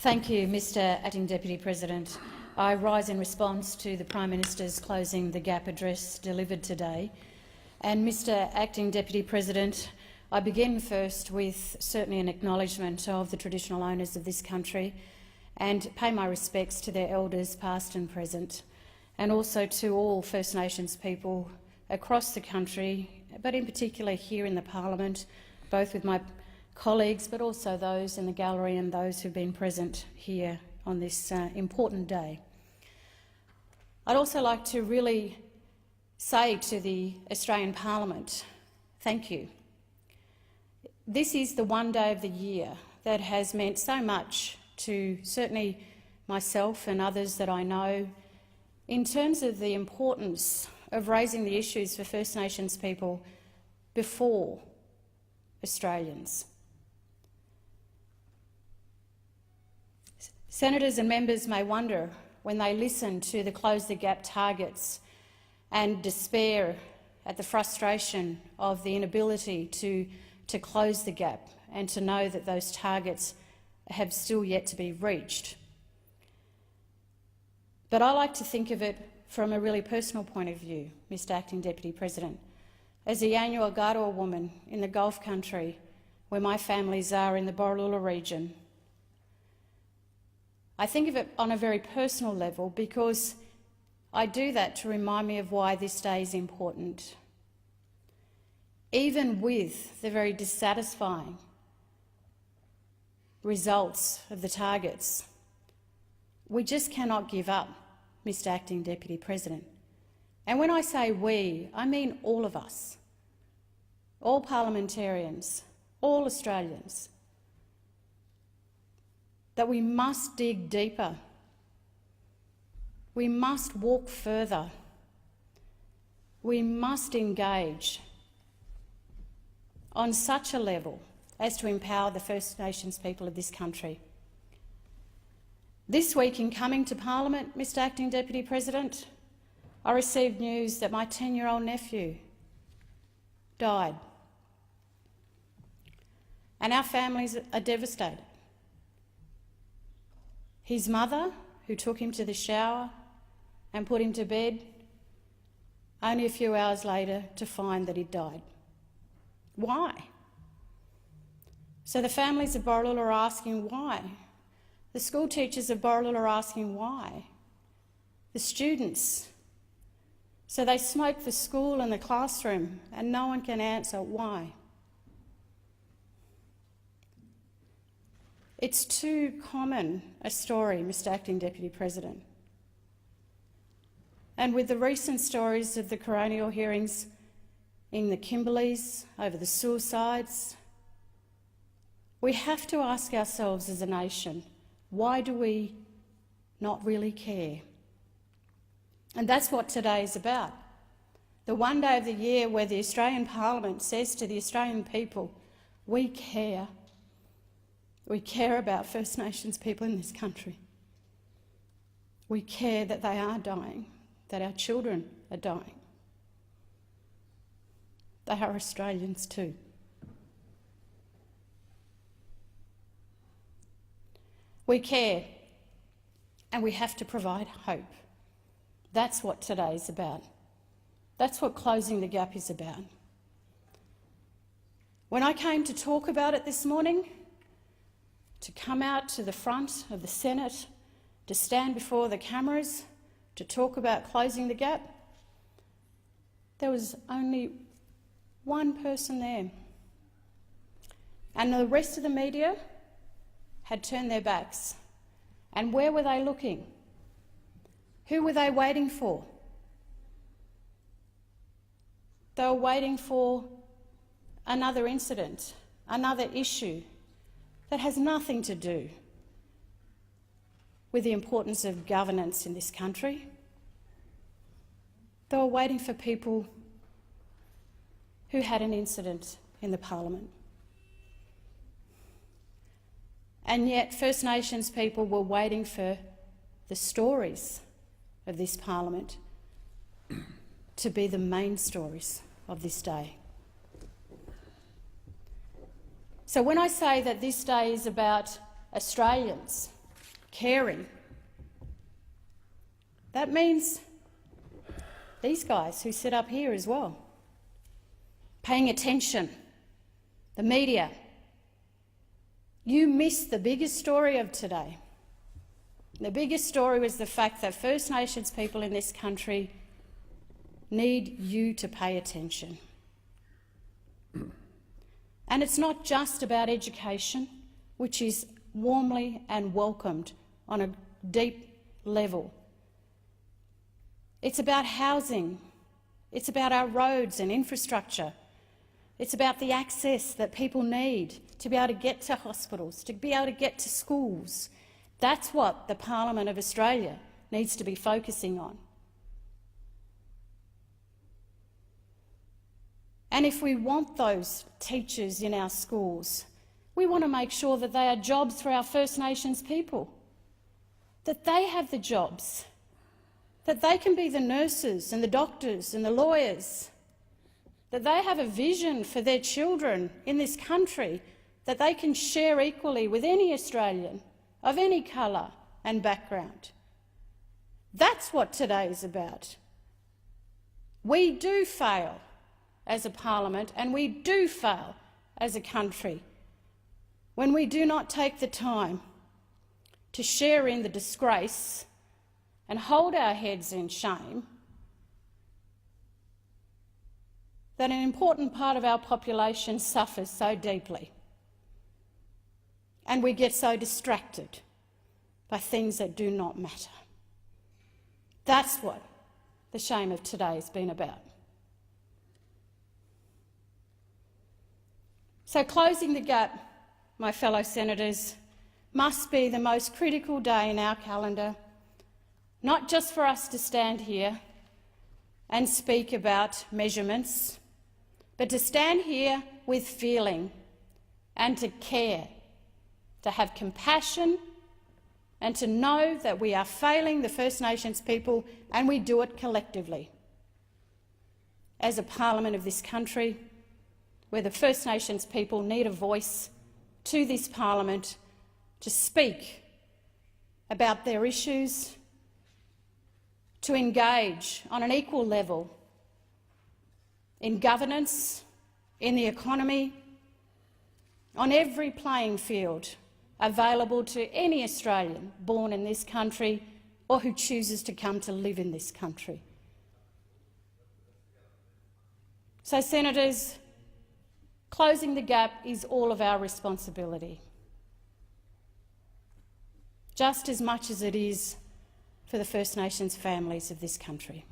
Thank you, Mr Acting Deputy President. I rise in response to the Prime Minister's Closing the Gap address delivered today. And Mr Acting Deputy President, I begin first with certainly an acknowledgement of the traditional owners of this country and pay my respects to their elders past and present, and also to all First Nations people across the country, but in particular here in the Parliament, both with my colleagues but also those in the gallery and those who have been present here on this important day. I'd also like to really say to the Australian Parliament, thank you. This is the one day of the year that has meant so much to certainly myself and others that I know in terms of the importance of raising the issues for First Nations people before Australians. Senators and members may wonder when they listen to the Close the Gap targets and despair at the frustration of the inability to close the gap and to know that those targets have still yet to be reached. But I like to think of it from a really personal point of view, Mr Acting Deputy President. As a Yanyuwa Garawa woman in the Gulf country, where my families are in the Borroloola region, I think of it on a very personal level because I do that to remind me of why this day is important. Even with the very dissatisfying results of the targets, we just cannot give up, Mr Acting Deputy President. And when I say we, I mean all of us, all parliamentarians, all Australians, that we must dig deeper. We must walk further. We must engage on such a level as to empower the First Nations people of this country. This week, in coming to Parliament, Mr Acting Deputy President, I received news that my 10-year-old nephew died. And our families are devastated. His mother, who took him to the shower and put him to bed, only a few hours later to find that he'd died. Why? So the families of Borroloola are asking why. The school teachers of Borroloola are asking why. The students. So they smoke the school and the classroom and no one can answer why. It's too common a story, Mr Acting Deputy President. And with the recent stories of the coronial hearings in the Kimberleys over the suicides, we have to ask ourselves as a nation, why do we not really care? And that's what today is about. The one day of the year where the Australian Parliament says to the Australian people, we care. We care about First Nations people in this country. We care that they are dying, that our children are dying. They are Australians too. We care, and we have to provide hope. That's what today is about. That's what Closing the Gap is about. When I came to talk about it this morning, to come out to the front of the Senate, to stand before the cameras, to talk about closing the gap, there was only one person there. And the rest of the media had turned their backs. And where were they looking? Who were they waiting for? They were waiting for another incident, another issue that has nothing to do with the importance of governance in this country. They were waiting for people who had an incident in the Parliament. And yet First Nations people were waiting for the stories of this Parliament to be the main stories of this day. So when I say that this day is about Australians, caring. That means these guys who sit up here as well, paying attention, the media. You missed the biggest story of today. The biggest story was the fact that First Nations people in this country need you to pay attention. And it's not just about education, which is warmly and welcomed on a deep level. It's about housing. It's about our roads and infrastructure. It's about the access that people need to be able to get to hospitals, to be able to get to schools. That's what the Parliament of Australia needs to be focusing on. And if we want those teachers in our schools, we want to make sure that they are jobs for our First Nations people, that they have the jobs, that they can be the nurses and the doctors and the lawyers, that they have a vision for their children in this country that they can share equally with any Australian of any colour and background. That's what today is about. We do fail as a parliament and we do fail as a country when we do not take the time to share in the disgrace and hold our heads in shame that an important part of our population suffers so deeply, and we get so distracted by things that do not matter. That's what the shame of today has been about. So closing the gap, my fellow senators, must be the most critical day in our calendar, not just for us to stand here and speak about measurements, but to stand here with feeling and to care, to have compassion and to know that we are failing the First Nations people and we do it collectively. As a parliament of this country, where the First Nations people need a voice to this parliament to speak about their issues, to engage on an equal level in governance, in the economy, on every playing field available to any Australian born in this country or who chooses to come to live in this country. So, senators, closing the gap is all of our responsibility, just as much as it is for the First Nations families of this country.